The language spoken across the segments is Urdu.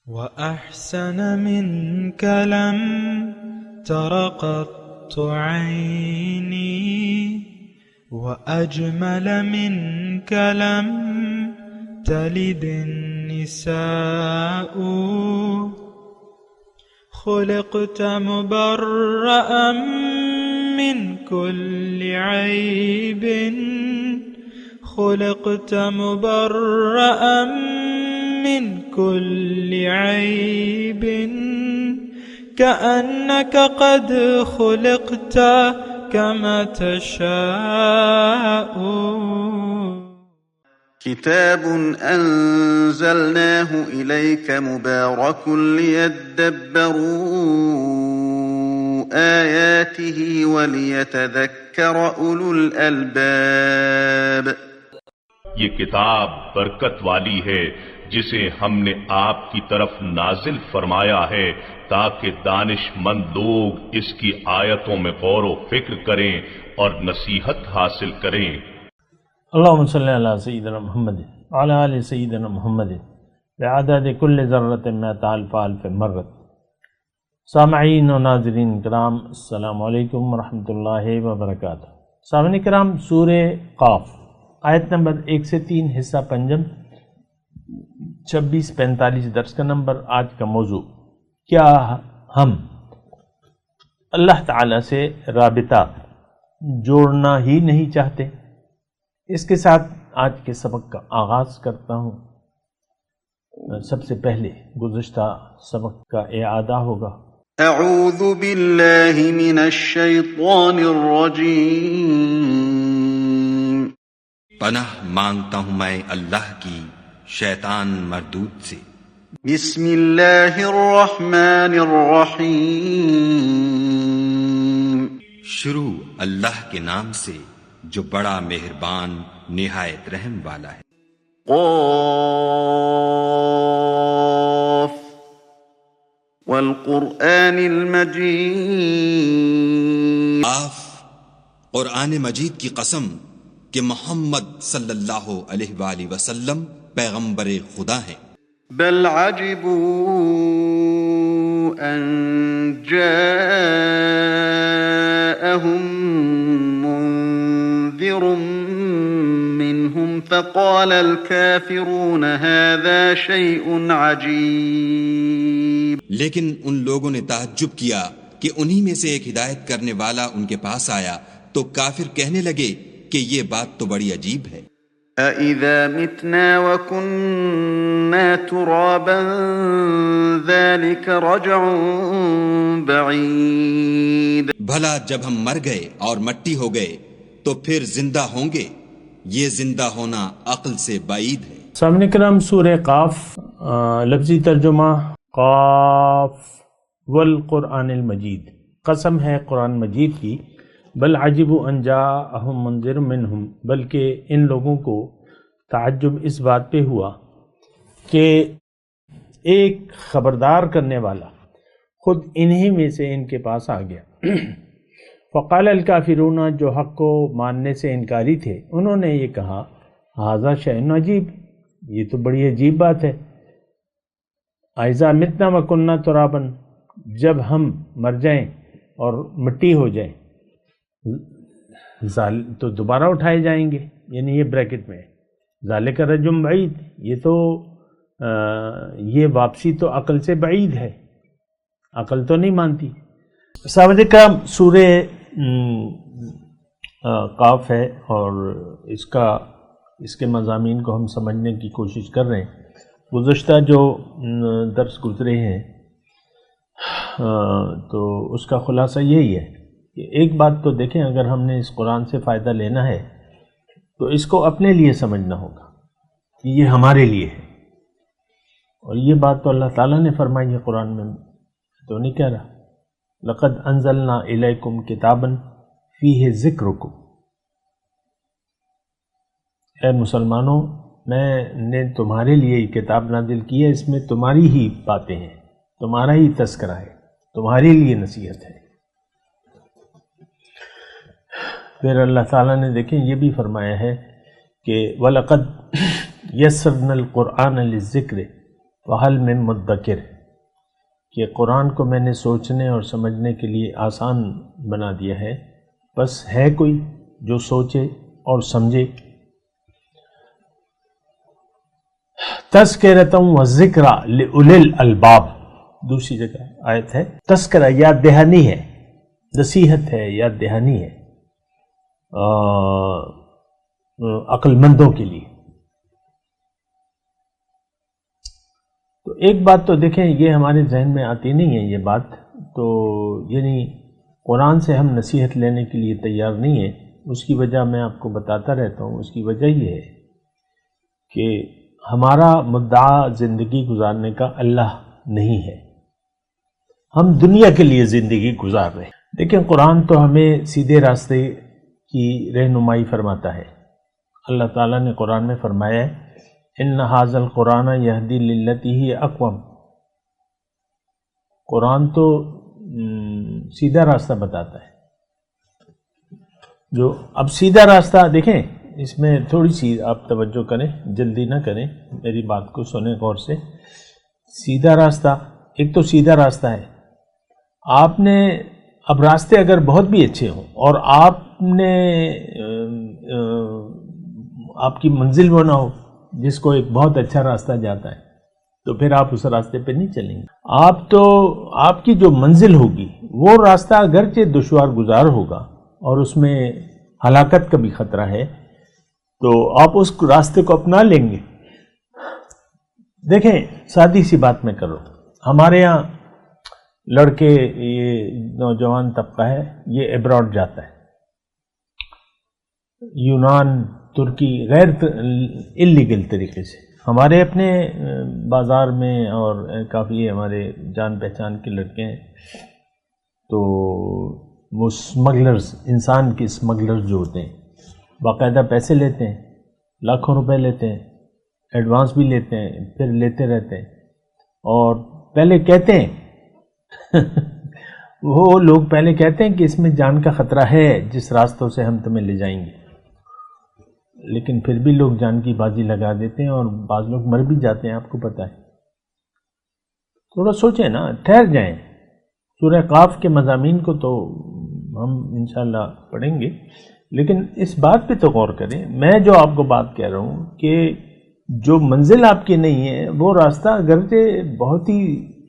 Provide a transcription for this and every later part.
وأحسن منك لم تر قط عيني وأجمل منك لم تلد النساء خلقت مبرأ من كل عيب خلقت مبرأ من كل عيب كأنك قد خلقت كما تشاء. كتاب أنزلناه إليك مبارك ليدبروا آياته وليتذكر أولو الألباب. یہ کتاب برکت والی ہے جسے ہم نے آپ کی طرف نازل فرمایا ہے تاکہ دانش مند لوگ اس کی آیتوں میں غور و فکر کریں اور نصیحت حاصل کریں. اللهم صل علی سیدنا محمد وعلی آل سیدنا محمد بعدد کل ذرۃ مئۃ الف الف مرۃ. سامعین و ناظرین کرام، السلام علیکم ورحمۃ اللہ وبرکاتہ. سامعین کرام، سورہ قاف آیت نمبر 1 سے 3 حصہ پنجم 26-45 درس کا نمبر. آج کا موضوع، کیا ہم اللہ تعالی سے رابطہ جوڑنا ہی نہیں چاہتے؟ اس کے ساتھ آج کے سبق کا آغاز کرتا ہوں. سب سے پہلے گزشتہ سبق کا اعادہ ہوگا. اعوذ باللہ من الشیطان الرجیم. پناہ مانگتا ہوں میں اللہ کی شیطان مردود سے. بسم اللہ الرحمن الرحیم. شروع اللہ کے نام سے جو بڑا مہربان نہایت رحم والا ہے. قاف والقرآن المجید. قاف، قرآن مجید کی قسم کہ محمد صلی اللہ علیہ وآلہ وسلم پیغمبر خدا ہیں. بل عجبوا ان جاءهم منذر منهم فقال الكافرون هذا شيء عجيب. لیکن ان لوگوں نے تعجب کیا کہ انہی میں سے ایک ہدایت کرنے والا ان کے پاس آیا تو کافر کہنے لگے کہ یہ بات تو بڑی عجیب ہے. أَإِذَا مِتْنَا وَكُنَّا تُرَابًا ذَلِكَ رَجْعٌ بَعِيدٌ. بھلا جب ہم مر گئے اور مٹی ہو گئے تو پھر زندہ ہوں گے؟ یہ زندہ ہونا عقل سے بعید ہے. سامعین کرام، سورہ قاف لفظی ترجمہ قاف والقرآن المجید، قسم ہے قرآن مجید کی. بل عجبوا ان جاءہم منذر منہم، بلکہ ان لوگوں کو تعجب اس بات پہ ہوا کہ ایک خبردار کرنے والا خود انہی میں سے ان کے پاس آ گیا. فقال الکافرون، جو حق کو ماننے سے انکاری تھے، انہوں نے یہ کہا ھذا شیء عجیب، یہ تو بڑی عجیب بات ہے. اذا متنا وکننا ترابا، جب ہم مر جائیں اور مٹی ہو جائیں تو دوبارہ اٹھائے جائیں گے، یعنی یہ بریکٹ میں ذالک رجم بعید، یہ تو یہ واپسی تو عقل سے بعید ہے، عقل تو نہیں مانتی. سامعین کرام، سورہ قاف ہے اور اس کے مضامین کو ہم سمجھنے کی کوشش کر رہے ہیں. گزشتہ جو درس گزرے ہیں تو اس کا خلاصہ یہی ہے کہ ایک بات تو دیکھیں، اگر ہم نے اس قرآن سے فائدہ لینا ہے تو اس کو اپنے لیے سمجھنا ہوگا کہ یہ ہمارے لیے ہے. اور یہ بات تو اللہ تعالیٰ نے فرمائی ہے قرآن میں، تو نہیں کہہ رہا لقد انزلنا الیکم کتابا فیہ ذکرکم. اے مسلمانوں، میں نے تمہارے لیے یہ کتاب نازل کی ہے، اس میں تمہاری ہی باتیں ہیں، تمہارا ہی تذکرہ ہے، تمہارے لیے نصیحت ہے. پھر اللہ تعالیٰ نے دیکھیں یہ بھی فرمایا ہے کہ وَلَقَدْ يَسَّرْنَا الْقُرْآنَ لِلذِّكْرِ فہل من مدکر، کہ قرآن کو میں نے سوچنے اور سمجھنے کے لیے آسان بنا دیا ہے، بس ہے کوئی جو سوچے اور سمجھے۔ تذکرۃ و ذکر لأولی الالباب، دوسری جگہ آیت ہے تذکرہ، یاد دہانی ہے، نصیحت ہے، یاد دہانی ہے عقل مندوں کے لیے۔ تو ایک بات تو دیکھیں، یہ ہمارے ذہن میں آتی نہیں ہے یہ بات، تو یعنی قرآن سے ہم نصیحت لینے کے لیے تیار نہیں ہیں۔ اس کی وجہ میں آپ کو بتاتا رہتا ہوں، اس کی وجہ یہ ہے کہ ہمارا مدعا زندگی گزارنے کا اللہ نہیں ہے، ہم دنیا کے لیے زندگی گزار رہے ہیں۔ دیکھیں قرآن تو ہمیں سیدھے راستے کی رہنمائی فرماتا ہے۔ اللہ تعالیٰ نے قرآن میں فرمایا ہے ان ھذا القرآن یہدی للتی ہی اقوم، قرآن تو سیدھا راستہ بتاتا ہے۔ جو اب سیدھا راستہ دیکھیں، اس میں تھوڑی سی آپ توجہ کریں، جلدی نہ کریں، میری بات کو سنیں غور سے۔ سیدھا راستہ، ایک تو سیدھا راستہ ہے، آپ نے اب راستے اگر بہت بھی اچھے ہوں اور آپ نے آپ کی منزل وہ نہ ہو جس کو ایک بہت اچھا راستہ جاتا ہے، تو پھر آپ اس راستے پہ نہیں چلیں گے۔ آپ کی جو منزل ہوگی وہ راستہ اگرچہ دشوار گزار ہوگا اور اس میں ہلاکت کا بھی خطرہ ہے، تو آپ اس راستے کو اپنا لیں گے۔ دیکھیں سادی سی بات میں کرو، ہمارے ہاں لڑکے، یہ نوجوان طبقہ ہے، یہ ایبراڈ جاتا ہے، یونان، ترکی، غیر اللیگل طریقے سے۔ ہمارے اپنے بازار میں اور کافی ہمارے جان پہچان کے لڑکے ہیں، تو وہ اسمگلرز، انسان کے اسمگلرز جو ہوتے ہیں، باقاعدہ پیسے لیتے ہیں، لاکھوں روپے لیتے ہیں، ایڈوانس بھی لیتے ہیں، پھر لیتے رہتے ہیں، اور پہلے کہتے ہیں وہ لوگ پہلے کہتے ہیں کہ اس میں جان کا خطرہ ہے جس راستوں سے ہم تمہیں لے جائیں گے، لیکن پھر بھی لوگ جان کی بازی لگا دیتے ہیں اور بعض لوگ مر بھی جاتے ہیں، آپ کو پتہ ہے۔ تھوڑا سوچیں نا، ٹھہر جائیں۔ سورہ قاف کے مضامین کو تو ہم انشاءاللہ پڑھیں گے، لیکن اس بات پہ تو غور کریں۔ میں جو آپ کو بات کہہ رہا ہوں کہ جو منزل آپ کی نہیں ہے، وہ راستہ اگرچہ بہت ہی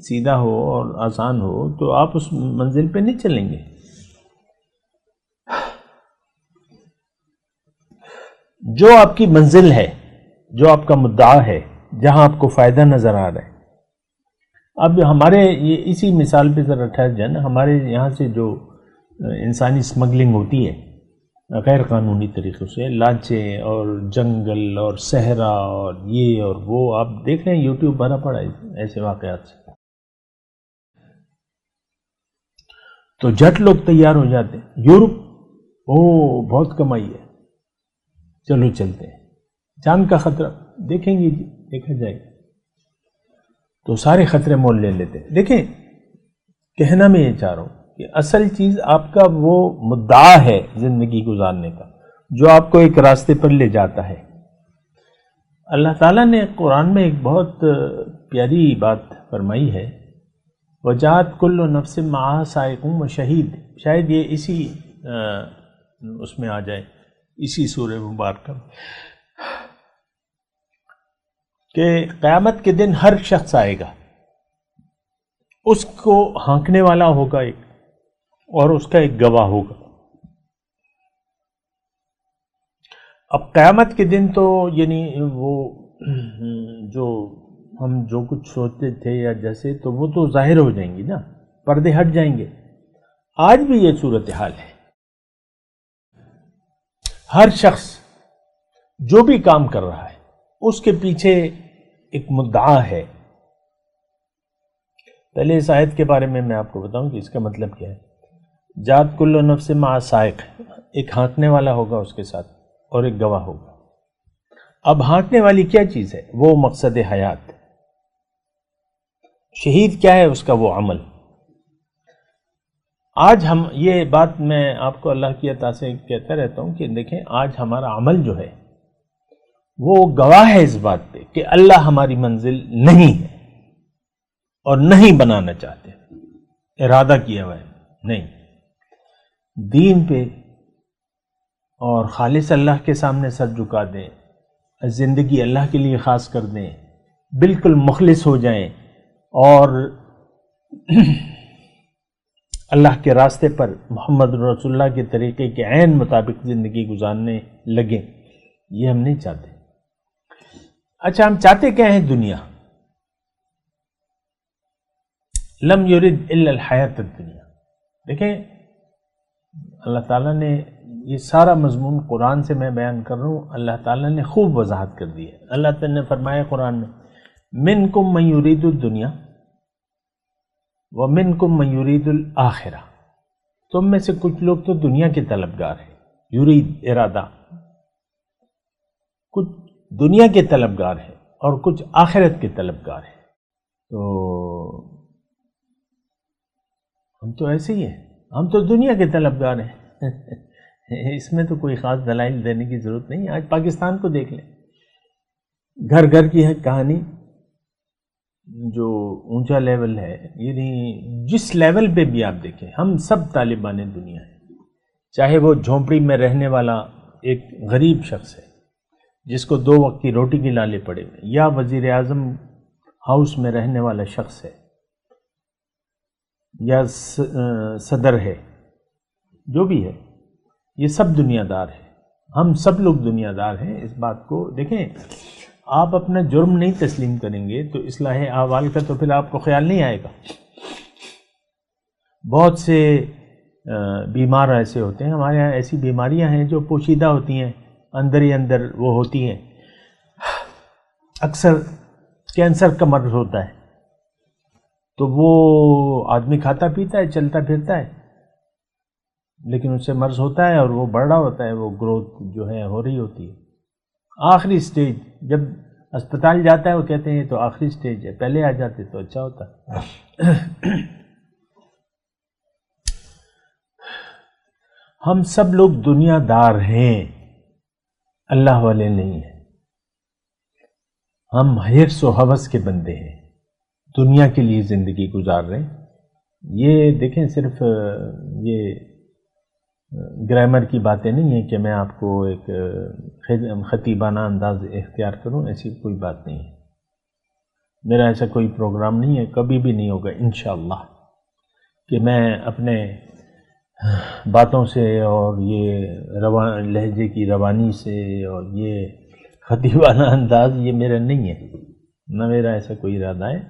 سیدھا ہو اور آسان ہو تو آپ اس منزل پہ نہیں چلیں گے۔ جو آپ کی منزل ہے، جو آپ کا مدعا ہے، جہاں آپ کو فائدہ نظر آ رہا ہے۔ اب ہمارے یہ اسی مثال پہ ذرا ٹھہر جائیں نا، ہمارے یہاں سے جو انسانی اسمگلنگ ہوتی ہے غیر قانونی طریقوں سے، لانچیں اور جنگل اور صحرا اور یہ اور وہ، آپ دیکھ رہے ہیں یوٹیوب بھرا پڑا ہے ایسے واقعات سے، تو جھٹ لوگ تیار ہو جاتے ہیں۔ یورپ، بہت کمائی ہے، چلو چلتے ہیں، جان کا خطرہ دیکھیں گے جی، دیکھا جائے گا، تو سارے خطرے مول لے لیتے ہیں۔ دیکھیں کہنا میں یہ چاہ رہا ہوں کہ اصل چیز آپ کا وہ مدعا ہے زندگی گزارنے کا، جو آپ کو ایک راستے پر لے جاتا ہے۔ اللہ تعالیٰ نے قرآن میں ایک بہت پیاری بات فرمائی ہے، وجاءت کل نفس معہا سائق و شہید، شاید یہ اسی اس میں آ جائے، اسی سورہ مبارکہ کہ قیامت کے دن ہر شخص آئے گا، اس کو ہانکنے والا ہوگا ایک، اور اس کا ایک گواہ ہوگا۔ اب قیامت کے دن تو یعنی وہ جو ہم جو کچھ سوچتے تھے یا جیسے، تو وہ تو ظاہر ہو جائیں گی نا، پردے ہٹ جائیں گے۔ آج بھی یہ صورتحال ہے، ہر شخص جو بھی کام کر رہا ہے اس کے پیچھے ایک مدعا ہے۔ پہلے اس آیت کے بارے میں آپ کو بتاؤں کہ اس کا مطلب کیا ہے۔ جات کل نفس مع سائق، ایک ہانکنے والا ہوگا اس کے ساتھ اور ایک گواہ ہوگا۔ اب ہانکنے والی کیا چیز ہے؟ وہ مقصد حیات۔ شہید کیا ہے؟ اس کا وہ عمل۔ آج ہم یہ بات میں آپ کو اللہ کی عطا سے کہتا رہتا ہوں کہ دیکھیں آج ہمارا عمل جو ہے وہ گواہ ہے اس بات پہ کہ اللہ ہماری منزل نہیں ہے۔ اور نہیں بنانا چاہتے، ارادہ کیا ہوا ہے نہیں، دین پہ اور خالص اللہ کے سامنے سر جھکا دیں، زندگی اللہ کے لیے خاص کر دیں، بالکل مخلص ہو جائیں اور اللہ کے راستے پر محمد رسول اللہ کے طریقے کے عین مطابق زندگی گزارنے لگیں، یہ ہم نہیں چاہتے۔ اچھا، ہم چاہتے کیا ہیں؟ دنیا۔ لم یرد الا الحیات الدنیا۔ دیکھیں اللہ تعالیٰ نے یہ سارا مضمون قرآن سے میں بیان کر رہا ہوں، اللہ تعالیٰ نے خوب وضاحت کر دی ہے۔ اللہ تعالیٰ نے فرمایا قرآن میں منکم من یرید الدنیا ومنکم من یرید الآخرہ، تم میں سے کچھ لوگ تو دنیا کے طلبگار ہیں، یرید ارادہ، کچھ دنیا کے طلبگار ہیں اور کچھ آخرت کے طلبگار ہیں۔ تو ہم تو ایسے ہی ہیں، ہم تو دنیا کے طلبگار ہیں اس میں تو کوئی خاص دلائل دینے کی ضرورت نہیں۔ آج پاکستان کو دیکھ لیں، گھر گھر کی ہے کہانی، جو اونچا لیول ہے، یعنی جس لیول پہ بھی آپ دیکھیں، ہم سب طالبان دنیا ہیں، چاہے وہ جھونپڑی میں رہنے والا ایک غریب شخص ہے جس کو 2 وقت کی روٹی کے لالے پڑے ہوئے، یا وزیر اعظم ہاؤس میں رہنے والا شخص ہے، یا صدر ہے، جو بھی ہے، یہ سب دنیا دار ہے، ہم سب لوگ دنیا دار ہیں۔ اس بات کو دیکھیں، آپ اپنا جرم نہیں تسلیم کریں گے تو اصلاح احوال کا تو پھر آپ کو خیال نہیں آئے گا۔ بہت سے بیمار ایسے ہوتے ہیں، ہمارے یہاں ایسی بیماریاں ہیں جو پوشیدہ ہوتی ہیں، اندر ہی اندر وہ ہوتی ہیں۔ اکثر کینسر کا مرض ہوتا ہے تو وہ آدمی کھاتا پیتا ہے، چلتا پھرتا ہے، لیکن اس سے مرض ہوتا ہے اور وہ بڑھ رہا ہوتا ہے، وہ گروتھ جو ہے ہو رہی ہوتی ہے۔ آخری سٹیج جب اسپتال جاتا ہے وہ کہتے ہیں یہ تو آخری سٹیج ہے، پہلے آ جاتے تو اچھا ہوتا۔ ہم سب لوگ دنیا دار ہیں، اللہ والے نہیں ہیں۔ ہم حرص و ہوس کے بندے ہیں، دنیا کے لیے زندگی گزار رہے ہیں۔ یہ دیکھیں، صرف یہ گرامر کی باتیں نہیں ہیں کہ میں آپ کو ایک خطیبانہ انداز اختیار کروں، ایسی کوئی بات نہیں ہے۔ میرا ایسا کوئی پروگرام نہیں ہے، کبھی بھی نہیں ہوگا انشاءاللہ کہ میں اپنے باتوں سے اور یہ لہجے کی روانی سے اور یہ خطیبانہ انداز یہ میرا نہیں ہے، نہ میرا ایسا کوئی ارادہ ہے۔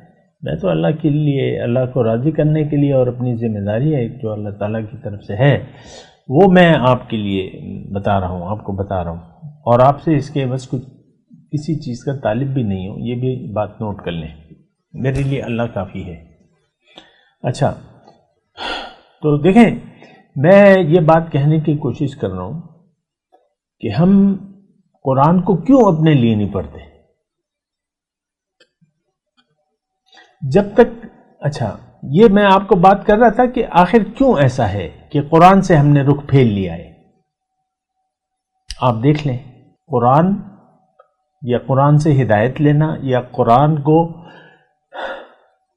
میں تو اللہ کے لیے، اللہ کو راضی کرنے کے لیے، اور اپنی ذمہ داری ہے جو اللہ تعالیٰ کی طرف سے ہے وہ میں آپ کے لیے بتا رہا ہوں، آپ کو بتا رہا ہوں، اور آپ سے اس کے بس کچھ کسی چیز کا طالب بھی نہیں ہوں، یہ بھی بات نوٹ کر لیں، میرے لیے اللہ کافی ہے۔ اچھا، تو دیکھیں، میں یہ بات کہنے کی کوشش کر رہا ہوں کہ ہم قرآن کو کیوں اپنے لیے نہیں پڑھتے جب تک۔ اچھا، یہ میں آپ کو بات کر رہا تھا کہ آخر کیوں ایسا ہے کہ قرآن سے ہم نے رخ پھیر لیا ہے۔ آپ دیکھ لیں، قرآن یا قرآن سے ہدایت لینا یا قرآن کو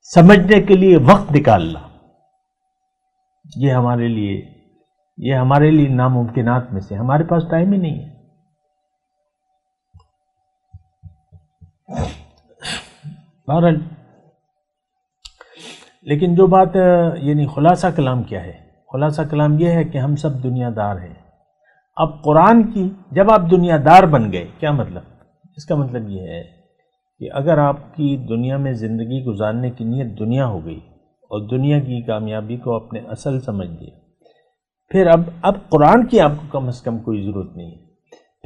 سمجھنے کے لیے وقت نکالنا، یہ ہمارے لیے ناممکنات میں سے، ہمارے پاس ٹائم ہی نہیں ہے۔ بہرحال، لیکن جو بات یعنی خلاصہ کلام کیا ہے؟ خلاصہ کلام یہ ہے کہ ہم سب دنیا دار ہیں۔ اب قرآن کی جب آپ دنیا دار بن گئے، کیا مطلب؟ اس کا مطلب یہ ہے کہ اگر آپ کی دنیا میں زندگی گزارنے کی نیت دنیا ہو گئی اور دنیا کی کامیابی کو اپنے اصل سمجھ لیا، پھر اب قرآن کی آپ کو کم از کم کوئی ضرورت نہیں ہے۔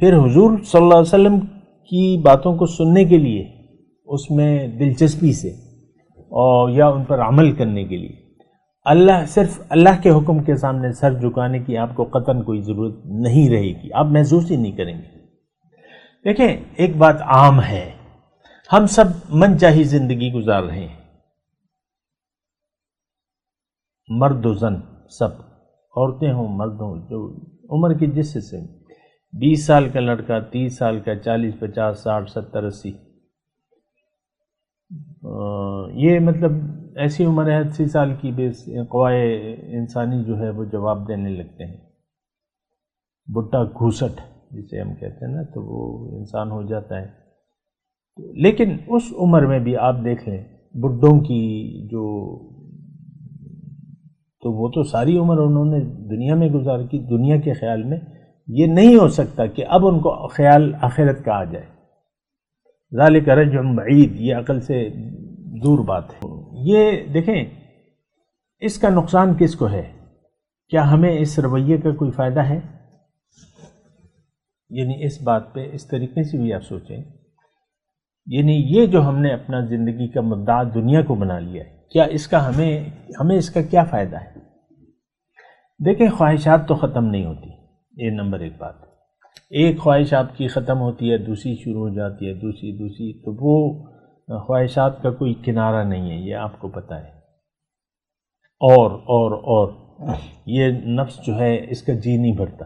پھر حضور صلی اللہ علیہ وسلم کی باتوں کو سننے کے لیے، اس میں دلچسپی سے اور یا ان پر عمل کرنے کے لیے صرف اللہ کے حکم کے سامنے سر جھکانے کی آپ کو قطعاً کوئی ضرورت نہیں رہے گی، آپ محسوس ہی نہیں کریں گے۔ دیکھیں، ایک بات عام ہے، ہم سب من چاہی زندگی گزار رہے ہیں، مرد و زن سب، عورتیں ہوں مرد ہوں، جو عمر کی جس حصے میں 20 سال کا لڑکا، 30 سال کا، 40 50 60 70 80، یہ مطلب ایسی عمر ہے 80 سال کی قوائے انسانی جو ہے وہ جواب دینے لگتے ہیں، بڈھا گھوسٹ جسے ہم کہتے ہیں نا، تو وہ انسان ہو جاتا ہے. لیکن اس عمر میں بھی آپ دیکھ لیں بڈھوں کی جو، تو وہ تو ساری عمر انہوں نے دنیا میں گزار کی. دنیا کے خیال میں یہ نہیں ہو سکتا کہ اب ان کو خیال آخرت کا آ جائے. ذالک رجع بعید، یہ عقل سے دور بات ہے. یہ دیکھیں اس کا نقصان کس کو ہے؟ کیا ہمیں اس رویے کا کوئی فائدہ ہے؟ یعنی اس بات پہ اس طریقے سے بھی آپ سوچیں، یعنی یہ جو ہم نے اپنا زندگی کا مدعا دنیا کو بنا لیا ہے، کیا اس کا ہمیں اس کا کیا فائدہ ہے؟ دیکھیں خواہشات تو ختم نہیں ہوتی، یہ نمبر ایک بات. ایک خواہش آپ کی ختم ہوتی ہے، دوسری شروع ہو جاتی ہے، دوسری، تو وہ خواہشات کا کوئی کنارہ نہیں ہے، یہ آپ کو پتہ ہے. اور یہ نفس جو ہے اس کا جی نہیں بھرتا.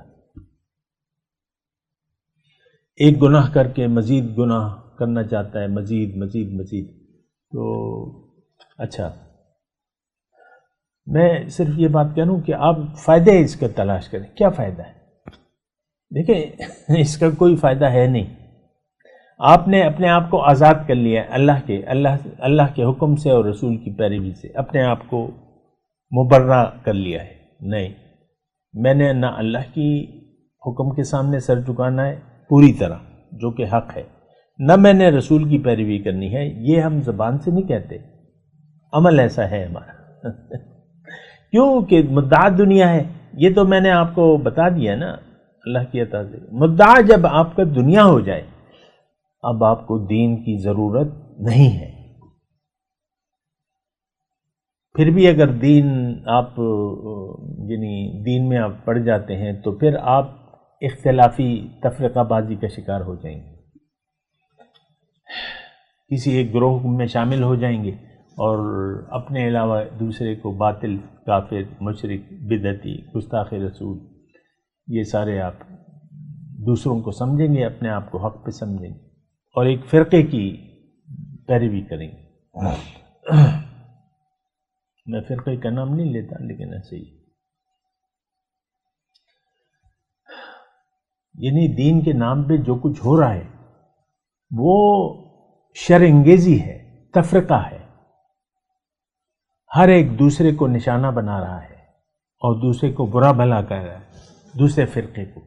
ایک گناہ کر کے مزید گناہ کرنا چاہتا ہے، مزید. تو اچھا، میں صرف یہ بات کہہ رہا ہوں کہ آپ فائدے اس کا تلاش کریں. کیا فائدہ ہے؟ دیکھیں اس کا کوئی فائدہ ہے نہیں. آپ نے اپنے آپ کو آزاد کر لیا ہے اللہ کے حکم سے اور رسول کی پیروی سے، اپنے آپ کو مبرہ کر لیا ہے. نہیں، میں نے نہ اللہ کی حکم کے سامنے سر جھکانا ہے پوری طرح جو کہ حق ہے، نہ میں نے رسول کی پیروی کرنی ہے. یہ ہم زبان سے نہیں کہتے، عمل ایسا ہے ہمارا. کیوں کہ مدعا دنیا ہے. یہ تو میں نے آپ کو بتا دیا نا اللہ کی عطا سے. مدعا جب آپ کا دنیا ہو جائے، اب آپ کو دین کی ضرورت نہیں ہے. پھر بھی اگر دین آپ یعنی دین میں آپ پڑ جاتے ہیں تو پھر آپ اختلافی تفرقہ بازی کا شکار ہو جائیں گے، کسی ایک گروہ میں شامل ہو جائیں گے اور اپنے علاوہ دوسرے کو باطل، کافر، مشرک، بدعتی، گستاخ رسول، یہ سارے آپ دوسروں کو سمجھیں گے، اپنے آپ کو حق پہ سمجھیں گے اور ایک فرقے کی پیروی کریں گے. میں فرقے کا نام نہیں لیتا لیکن ایسے ہی، یعنی دین کے نام پہ جو کچھ ہو رہا ہے وہ شر انگیزی ہے، تفرقہ ہے. ہر ایک دوسرے کو نشانہ بنا رہا ہے اور دوسرے کو برا بھلا کہہ رہا ہے، دوسرے فرقے کو.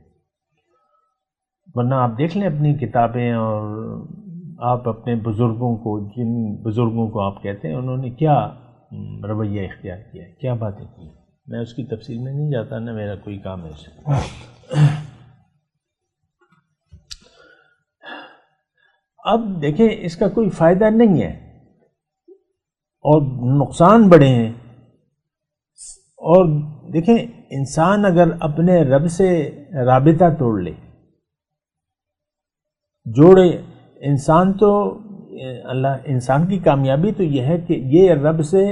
ورنہ آپ دیکھ لیں اپنی کتابیں اور آپ اپنے بزرگوں کو، جن بزرگوں کو آپ کہتے ہیں انہوں نے کیا رویہ اختیار کیا ہے، کیا باتیں کی. میں اس کی تفصیل میں نہیں جاتا، نہ میرا کوئی کام ہے اس سے. اب دیکھیں اس کا کوئی فائدہ نہیں ہے اور نقصان بڑے ہیں. اور دیکھیں انسان اگر اپنے رب سے رابطہ توڑ لے، جوڑے، انسان تو انسان کی کامیابی تو یہ ہے کہ یہ رب سے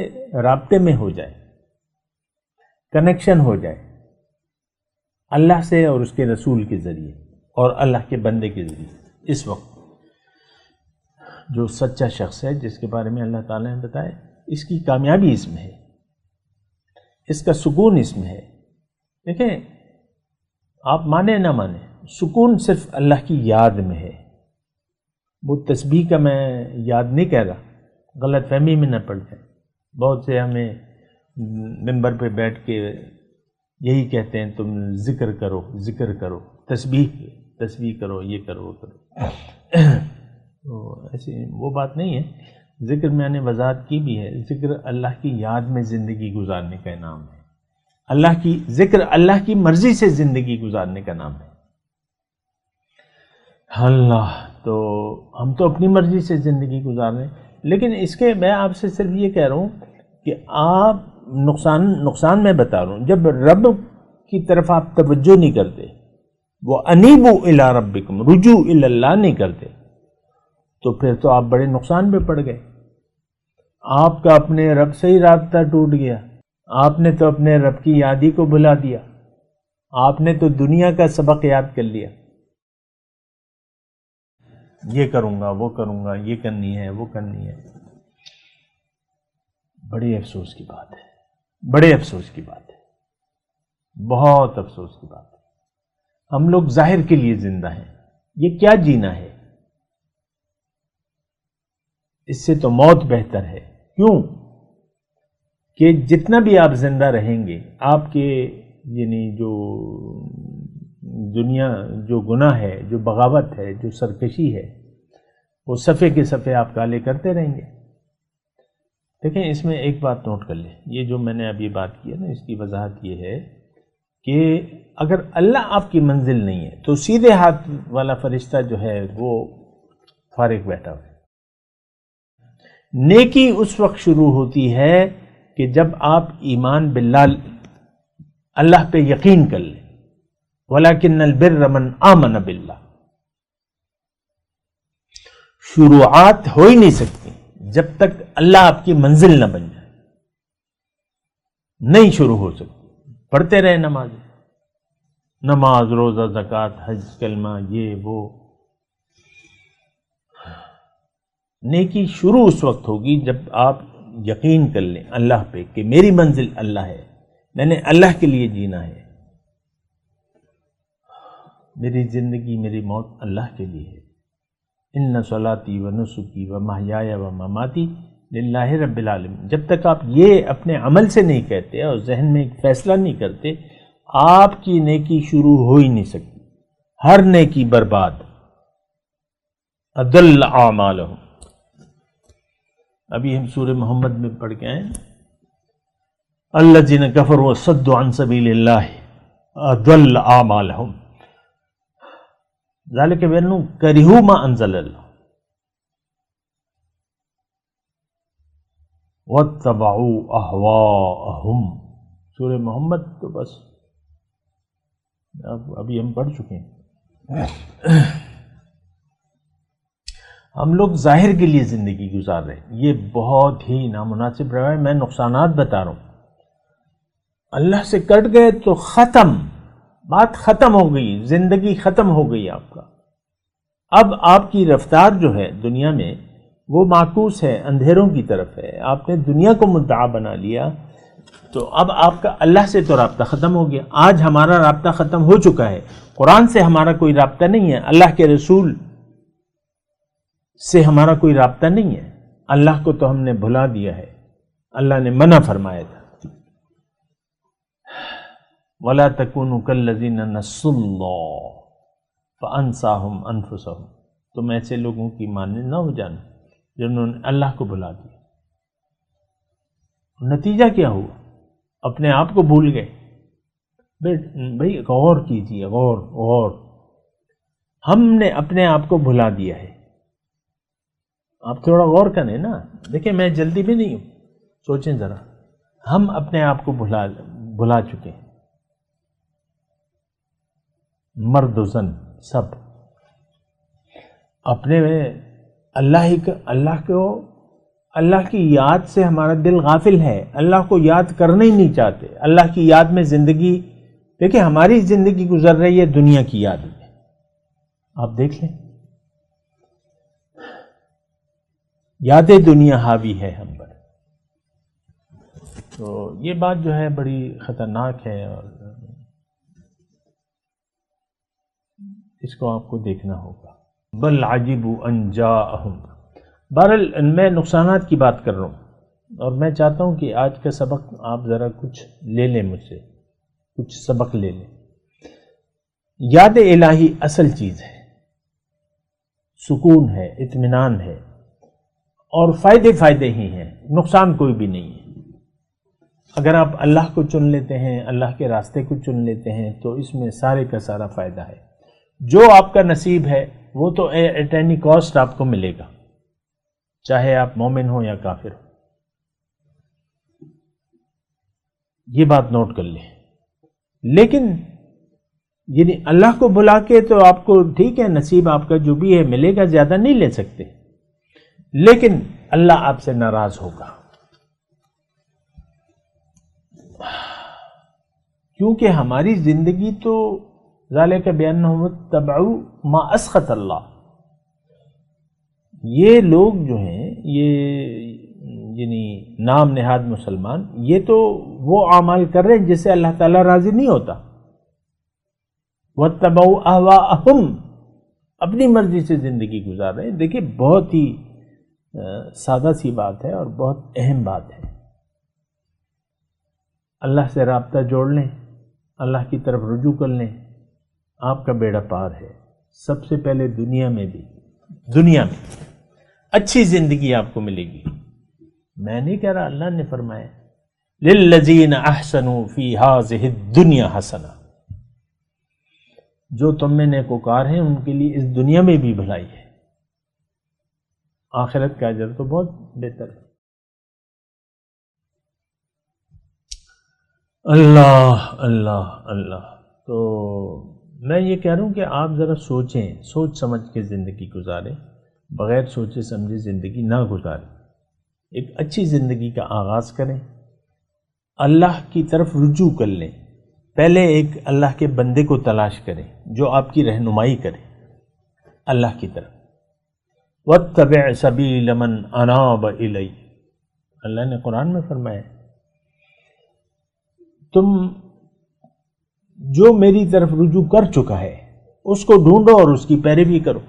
رابطے میں ہو جائے، کنیکشن ہو جائے اللہ سے اور اس کے رسول کے ذریعے اور اللہ کے بندے کے ذریعے. اس وقت جو سچا شخص ہے جس کے بارے میں اللہ تعالیٰ نے بتایا، اس کی کامیابی اس میں ہے، اس کا سکون اس میں ہے. دیکھیں آپ مانیں نہ مانیں، سکون صرف اللہ کی یاد میں ہے. وہ تسبیح کا میں یاد نہیں کہہ رہا، غلط فہمی میں نہ پڑ جائے. بہت سے ہمیں ممبر پہ بیٹھ کے یہی کہتے ہیں تم ذکر کرو، تسبیح کرو، یہ کرو وہ کرو. تو ایسی وہ بات نہیں ہے. ذکر میں نے وضاحت کی بھی ہے، ذکر اللہ کی یاد میں زندگی گزارنے کا نام ہے. ذکر اللہ کی مرضی سے زندگی گزارنے کا نام ہے. اللہ تو ہم تو اپنی مرضی سے زندگی گزار رہے ہیں. لیکن اس کے میں آپ سے صرف یہ کہہ رہا ہوں کہ آپ نقصان میں بتا رہا ہوں، جب رب کی طرف آپ توجہ نہیں کرتے، وہ انیبوا الی ربکم، رجوع الی اللہ نہیں کرتے، تو پھر تو آپ بڑے نقصان پہ پڑ گئے. آپ کا اپنے رب سے ہی رابطہ ٹوٹ گیا. آپ نے تو اپنے رب کی یادی کو بھلا دیا. آپ نے تو دنیا کا سبق یاد کر لیا. یہ کروں گا، وہ کروں گا، یہ کرنی ہے، وہ کرنی ہے. بڑے افسوس کی بات ہے، بڑے افسوس کی بات ہے، بہت افسوس کی بات ہے۔ ہم لوگ ظاہر کے لیے زندہ ہیں، یہ کیا جینا ہے؟ اس سے تو موت بہتر ہے۔ کیوں کہ جتنا بھی آپ زندہ رہیں گے، آپ کے یعنی جو دنیا جو گناہ ہے، جو بغاوت ہے، جو سرکشی ہے، وہ صفحے کے صفحے آپ کالے کرتے رہیں گے۔ دیکھیں اس میں ایک بات نوٹ کر لیں، یہ جو میں نے اب یہ بات کی ہے نا، اس کی وضاحت یہ ہے کہ اگر اللہ آپ کی منزل نہیں ہے تو سیدھے ہاتھ والا فرشتہ جو ہے وہ فارغ بیٹھا ہوا ہے۔ نیکی اس وقت شروع ہوتی ہے کہ جب آپ ایمان باللہ اللہ پہ یقین کر لیں، وَلَكِنَّ الْبِرَّ مَنْ آمَنَ بِاللَّهِ۔ شروعات ہو ہی نہیں سکتی جب تک اللہ آپ کی منزل نہ بن جائے، نہیں شروع ہو سکتی۔ پڑھتے رہے نماز، روزہ، زکوٰۃ، حج، کلمہ، یہ وہ۔ نیکی شروع اس وقت ہوگی جب آپ یقین کر لیں اللہ پہ کہ میری منزل اللہ ہے، میں نے اللہ کے لیے جینا ہے، میری زندگی میری موت اللہ کے لیے ہے۔ ان صلاتی و نسکی و محیای و مماتی للہ رب العالمین۔ جب تک آپ یہ اپنے عمل سے نہیں کہتے اور ذہن میں ایک فیصلہ نہیں کرتے، آپ کی نیکی شروع ہو ہی نہیں سکتی۔ ہر نیکی برباد، اضل اعمالہم۔ ابھی ہم سورہ محمد میں پڑھ کے آئے، الذین کفروا وصدوا عن سبیل اللہ اضل اعمالہم ذالک بأنہم کرہوا ما انزل اللہ واتبعوا اہواءہم۔ سورہ محمد تو بس ابھی ہم پڑھ چکے ہیں۔ ہم لوگ ظاہر کے لیے زندگی گزار رہے ہیں، یہ بہت ہی نامناسب رہا ہے۔ میں نقصانات بتا رہا ہوں، اللہ سے کٹ گئے تو ختم، بات ختم ہو گئی، زندگی ختم ہو گئی آپ کا۔ اب آپ کی رفتار جو ہے دنیا میں وہ معکوس ہے، اندھیروں کی طرف ہے۔ آپ نے دنیا کو مدعا بنا لیا تو اب آپ کا اللہ سے تو رابطہ ختم ہو گیا۔ آج ہمارا رابطہ ختم ہو چکا ہے، قرآن سے ہمارا کوئی رابطہ نہیں ہے، اللہ کے رسول سے ہمارا کوئی رابطہ نہیں ہے۔ اللہ کو تو ہم نے بھلا دیا ہے، اللہ نے منع فرمایا تھا، وَلَا تَكُونُوا كَالَّذِينَ نَسُوا اللَّهَ فَأَنسَاهُمْ أَنفُسَهُمْ۔ تم ایسے لوگوں کی مانند نہ ہو جانا جنہوں نے اللہ کو بھلا دیا۔ نتیجہ کیا ہوا؟ اپنے آپ کو بھول گئے۔ بھائی غور کیجیے، غور۔ ہم نے اپنے آپ کو بھلا دیا ہے۔ آپ تھوڑا غور کریں نا، دیکھیں میں جلدی بھی نہیں ہوں، سوچیں ذرا۔ ہم اپنے آپ کو بھلا چکے ہیں، مرد و زن سب۔ اپنے اللہ کی یاد سے ہمارا دل غافل ہے، اللہ کو یاد کرنا ہی نہیں چاہتے، اللہ کی یاد میں زندگی۔ دیکھیں ہماری زندگی گزر رہی ہے دنیا کی یاد میں، آپ دیکھ لیں، یاد دنیا حاوی ہے ہم پر۔ تو یہ بات جو ہے بڑی خطرناک ہے اور اس کو آپ کو دیکھنا ہوگا۔ بل عجبوا ان جاءہم۔ بہرحال میں نقصانات کی بات کر رہا ہوں اور میں چاہتا ہوں کہ آج کا سبق آپ ذرا کچھ لے لیں مجھ سے، کچھ سبق لے لیں۔ یاد الہی اصل چیز ہے، سکون ہے، اطمینان ہے اور فائدے ہی ہیں، نقصان کوئی بھی نہیں ہے۔ اگر آپ اللہ کو چن لیتے ہیں، اللہ کے راستے کو چن لیتے ہیں تو اس میں سارے کا سارا فائدہ ہے۔ جو آپ کا نصیب ہے وہ تو ایٹ اینی کاسٹ آپ کو ملے گا، چاہے آپ مومن ہو یا کافر ہو۔ یہ بات نوٹ کر لیں۔ لیکن یعنی اللہ کو بلا کے تو آپ کو ٹھیک ہے، نصیب آپ کا جو بھی ہے ملے گا، زیادہ نہیں لے سکتے، لیکن اللہ آپ سے ناراض ہوگا، کیونکہ ہماری زندگی تو ذالک بأنہم اتبعوا ما اسخط اللہ۔ یہ لوگ جو ہیں یعنی نام نہاد مسلمان، یہ تو وہ اعمال کر رہے ہیں جس سے اللہ تعالیٰ راضی نہیں ہوتا. وَاتَّبَعُوا أَهْوَاءَهُمْ، اپنی مرضی سے زندگی گزار رہے ہیں. دیکھیں بہت ہی سادہ سی بات ہے اور بہت اہم بات ہے. اللہ سے رابطہ جوڑ لیں، اللہ کی طرف رجوع کر لیں، آپ کا بیڑا پار ہے. سب سے پہلے دنیا میں اچھی زندگی آپ کو ملے گی. میں نہیں کہہ رہا، اللہ نے فرمایا لِلَّذِينَ أَحْسَنُوا فِي هَذِهِ الدُّنْيَا حَسَنَةٌ، جو تم میں نیکوکار ہیں ان کے لیے اس دنیا میں بھی بھلائی ہے، آخرت کا اجر تو بہت بہتر ہے. اللہ اللہ اللہ. تو میں یہ کہہ رہا ہوں کہ آپ ذرا سوچیں، سوچ سمجھ کے زندگی گزاریں، بغیر سوچے سمجھے زندگی نہ گزاریں. ایک اچھی زندگی کا آغاز کریں، اللہ کی طرف رجوع کر لیں. پہلے ایک اللہ کے بندے کو تلاش کریں جو آپ کی رہنمائی کرے اللہ کی طرف. وَاتَّبِعْ سَبِيلَ مَنْ أَنَابَ إِلَيَّ، اللہ نے قرآن میں فرمایا تم جو میری طرف رجوع کر چکا ہے اس کو ڈھونڈو اور اس کی پیروی کرو،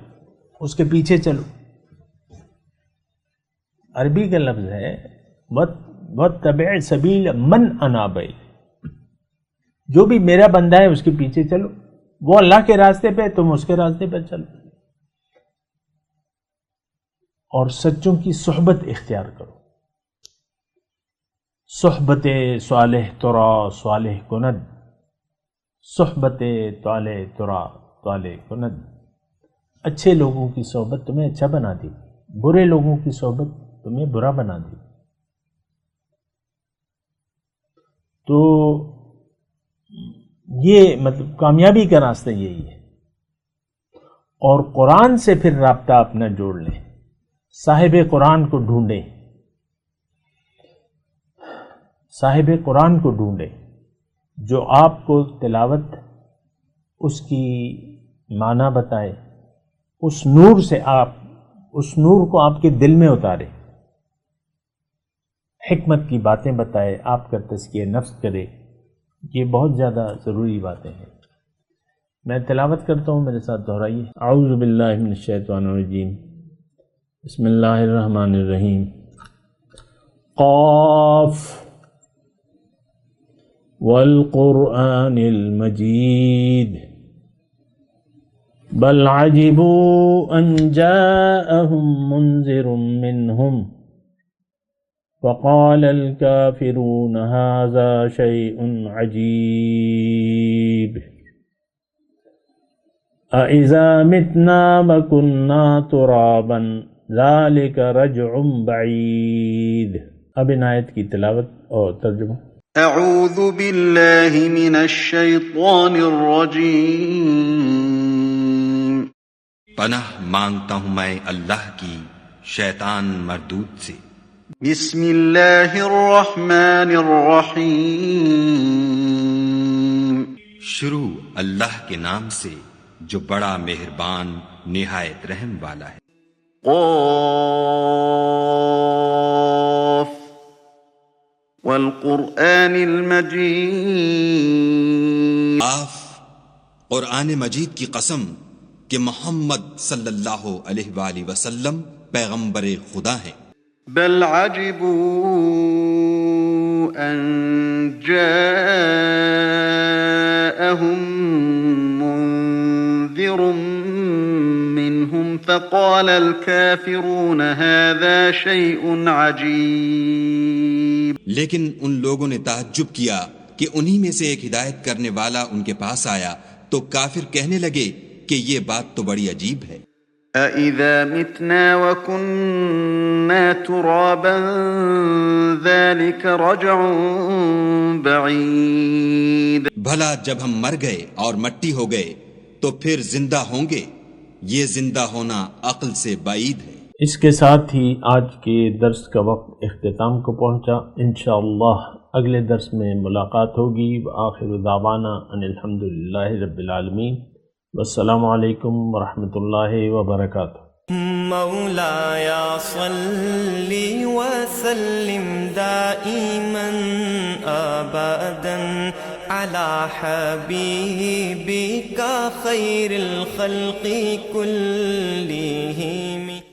اس کے پیچھے چلو. عربی کا لفظ ہے وَاتَّبِعْ سَبِيلَ مَنْ أَنَابَ إِلَيَّ، جو بھی میرا بندہ ہے اس کے پیچھے چلو. وہ اللہ کے راستے پہ، تم اس کے راستے پہ چلو. اور سچوں کی صحبت اختیار کرو. صحبت صالح ترا صالح کند، صحبت طالح ترا طالح کند. اچھے لوگوں کی صحبت تمہیں اچھا بنا دی، برے لوگوں کی صحبت تمہیں برا بنا دی. تو یہ مطلب کامیابی کا راستہ یہی ہے. اور قرآن سے پھر رابطہ اپنا جوڑ لیں، صاحب قرآن کو ڈھونڈیں، صاحب قرآن کو ڈھونڈیں جو آپ کو تلاوت اس کی معنی بتائے، اس نور سے آپ اس نور کو آپ کے دل میں اتارے، حکمت کی باتیں بتائے، آپ کا تزکیہ نفس کرے. یہ بہت زیادہ ضروری باتیں ہیں. میں تلاوت کرتا ہوں، میرے ساتھ دہرائیے. اعوذ باللہ من الشیطان الرجیم، بسم اللہ الرحمن الرحیم. قاف والقرآن المجید بل عجبوا ان جاءهم منذر منهم فقال الكافرون هذا شيء عجيب أإذا متنا وكنا ترابا ذلك رجع بعيد. اب ان آیت کی تلاوت اور ترجمہ. اعوذ باللہ من الشیطان الرجیم. پناہ مانگتا ہوں میں اللہ کی شیطان مردود سے. بسم اللہ الرحمن الرحیم. شروع اللہ کے نام سے جو بڑا مہربان نہایت رحم والا ہے. قاف والقرآن المجید. قاف، قرآن مجید کی قسم کہ محمد صلی اللہ علیہ وآلہ وسلم پیغمبر خدا ہیں. بل عجبوا ان جاءهم منذر منهم فقال الكافرون هذا شيء عجيب. لیکن ان لوگوں نے تعجب کیا کہ انہی میں سے ایک ہدایت کرنے والا ان کے پاس آیا تو کافر کہنے لگے کہ یہ بات تو بڑی عجیب ہے. أَإِذَا مِتْنَا وَكُنَّا تُرَابًا ذَلِكَ رَجْعٌ بَعِيدٌ. بھلا جب ہم مر گئے اور مٹی ہو گئے تو پھر زندہ ہوں گے؟ یہ زندہ ہونا عقل سے بعید ہے. اس کے ساتھ ہی آج کے درس کا وقت اختتام کو پہنچا. انشاءاللہ اگلے درس میں ملاقات ہوگی. وآخر دعوانا ان الحمدللہ رب العالمین. والسلام علیکم ورحمۃ اللہ وبرکاتہ. مولاي صل وسلم دائما أبدا على حبيبك خير الخلق كلهم